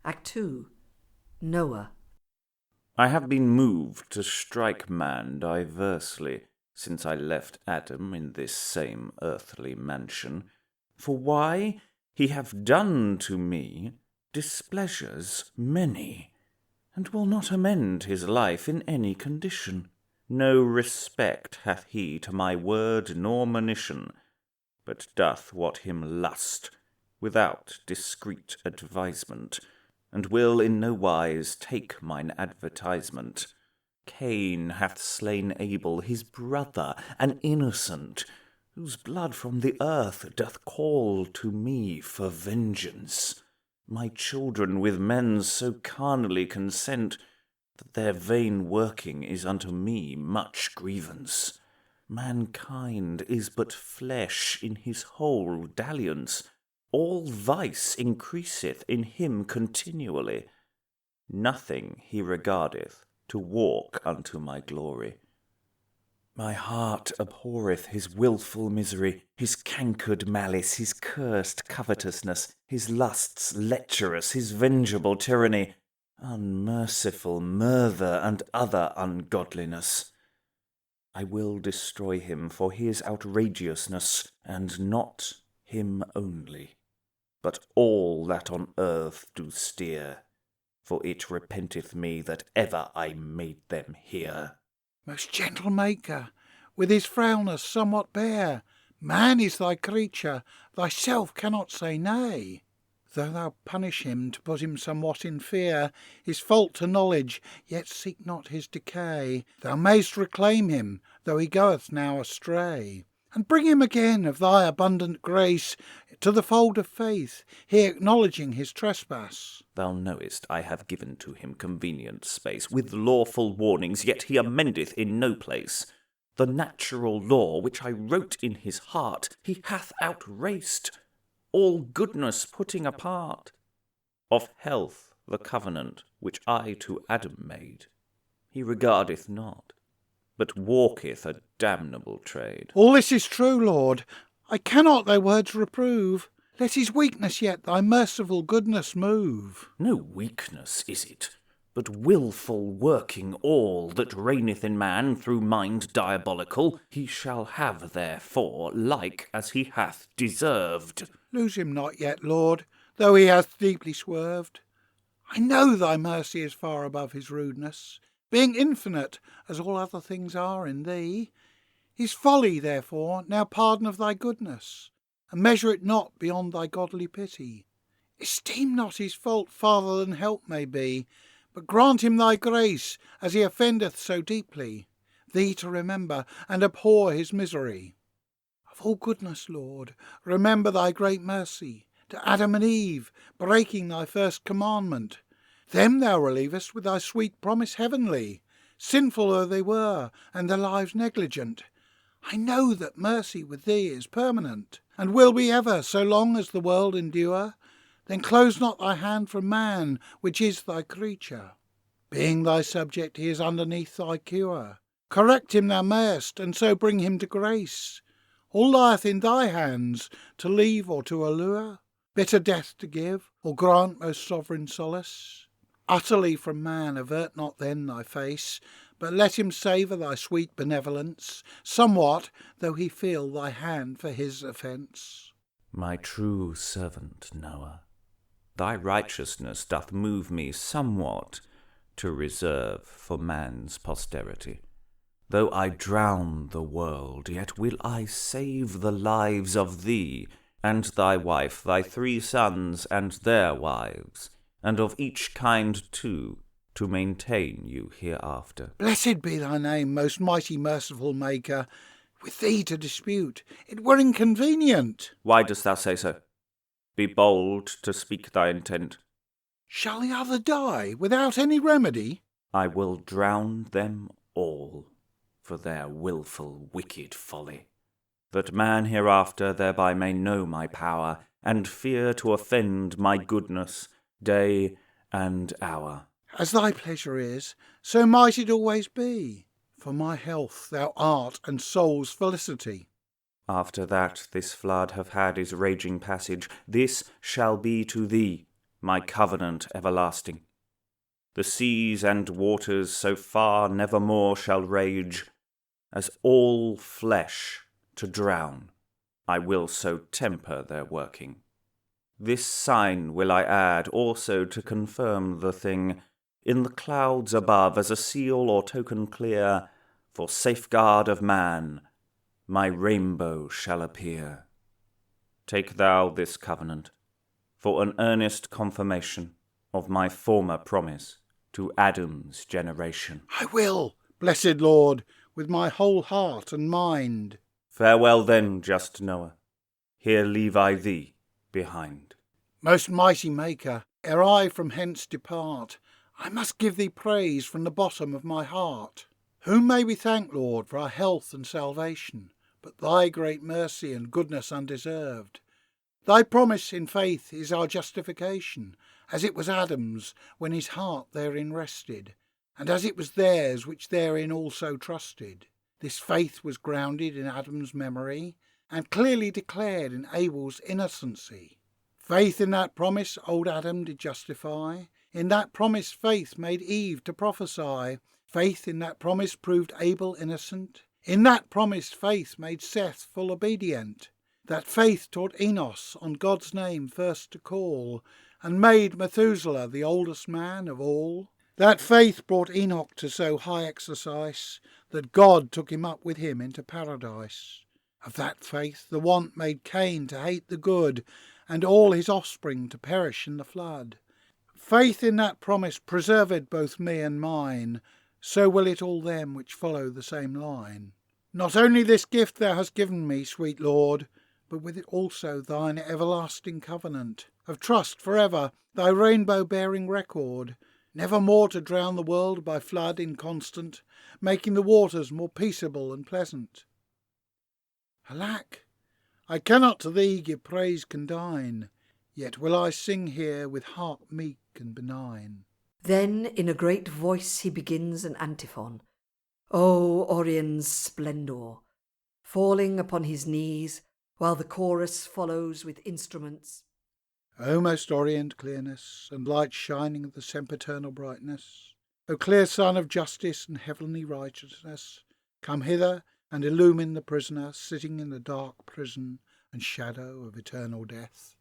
Act 2. Noah. I have been moved to strike man diversely since I left Adam in this same earthly mansion. For why he have done to me displeasures many, and will not amend his life in any condition. No respect hath he to my word nor monition, but doth what him lust, without discreet advisement, and will in no wise take mine advertisement. Cain hath slain Abel, his brother, an innocent, whose blood from the earth doth call to me for vengeance. My children with men so carnally consent, that their vain working is unto me much grievance. Mankind is but flesh in his whole dalliance. All vice increaseth in him continually. Nothing he regardeth to walk unto my glory. My heart abhorreth his wilful misery, his cankered malice, his cursed covetousness, his lusts lecherous, his vengeable tyranny, unmerciful murther, and other ungodliness. I will destroy him for his outrageousness, and not him only, but all that on earth do steer, for it repenteth me that ever I made them here. Most gentle Maker, with his frailness somewhat bare, man is thy creature, thyself cannot say nay. Though thou punish him to put him somewhat in fear, his fault to knowledge, yet seek not his decay. Thou mayst reclaim him, though he goeth now astray, and bring him again of thy abundant grace to the fold of faith, he acknowledging his trespass. Thou knowest I have given to him convenient space, with lawful warnings, yet he amendeth in no place. The natural law which I wrote in his heart he hath outraced, all goodness putting apart. Of health the covenant which I to Adam made, he regardeth not, but walketh a damnable trade. All this is true, Lord. I cannot thy words reprove. Let his weakness yet thy merciful goodness move. No weakness is it, but wilful working all that reigneth in man through mind diabolical. He shall have therefore like as he hath deserved. Lose him not yet, Lord, though he hath deeply swerved. I know thy mercy is far above his rudeness, being infinite, as all other things are in thee. His folly, therefore, now pardon of thy goodness, and measure it not beyond thy godly pity. Esteem not his fault farther than help may be, but grant him thy grace, as he offendeth so deeply, thee to remember and abhor his misery. Of all goodness, Lord, remember thy great mercy to Adam and Eve, breaking thy first commandment. Them thou relievest with thy sweet promise heavenly, sinful though they were, and their lives negligent. I know that mercy with thee is permanent, and will be ever so long as the world endure. Then close not thy hand from man, which is thy creature. Being thy subject, he is underneath thy cure. Correct him thou mayest, and so bring him to grace. All lieth in thy hands, to leave or to allure, bitter death to give, or grant most sovereign solace. Utterly from man avert not then thy face, but let him savour thy sweet benevolence, somewhat, though he feel thy hand for his offence. My true servant Noah, thy righteousness doth move me somewhat to reserve for man's posterity. Though I drown the world, yet will I save the lives of thee, and thy wife, thy 3 sons, and their wives, and of each kind too, to maintain you hereafter. Blessed be thy name, most mighty merciful Maker. With thee to dispute, it were inconvenient. Why dost thou say so? Be bold to speak thy intent. Shall the other die without any remedy? I will drown them all for their wilful wicked folly, that man hereafter thereby may know my power, and fear to offend my goodness day and hour. As thy pleasure is, so might it always be. For my health thou art, and soul's felicity. After that this flood have had his raging passage, this shall be to thee my covenant everlasting. The seas and waters so far nevermore shall rage, as all flesh to drown, I will so temper their working. This sign will I add also to confirm the thing, in the clouds above as a seal or token clear, for safeguard of man, my rainbow shall appear. Take thou this covenant, for an earnest confirmation of my former promise to Adam's generation. I will, blessed Lord, with my whole heart and mind. Farewell then, just Noah. Here leave I thee behind. Most mighty Maker, ere I from hence depart, I must give thee praise from the bottom of my heart. Whom may we thank, Lord, for our health and salvation, but thy great mercy and goodness undeserved? Thy promise in faith is our justification, as it was Adam's when his heart therein rested, and as it was theirs which therein also trusted. This faith was grounded in Adam's memory, and clearly declared in Abel's innocency. Faith in that promise old Adam did justify, in that promise faith made Eve to prophesy, faith in that promise proved Abel innocent, in that promise faith made Seth full obedient, that faith taught Enos on God's name first to call, and made Methuselah the oldest man of all. That faith brought Enoch to so high exercise, that God took him up with him into paradise. Of that faith the want made Cain to hate the good, and all his offspring to perish in the flood. Faith in that promise preserved both me and mine, so will it all them which follow the same line. Not only this gift thou hast given me, sweet Lord, but with it also thine everlasting covenant, of trust for ever, thy rainbow-bearing record, never more to drown the world by flood inconstant, making the waters more peaceable and pleasant. Alack, I cannot to thee give praise condign, yet will I sing here with heart meek and benign. Then in a great voice he begins an antiphon, O Orion's splendour, falling upon his knees, while the chorus follows with instruments. O most orient clearness, and light shining of the sempiternal brightness, O clear sun of justice and heavenly righteousness, come hither and illumine the prisoner sitting in the dark prison and shadow of eternal death.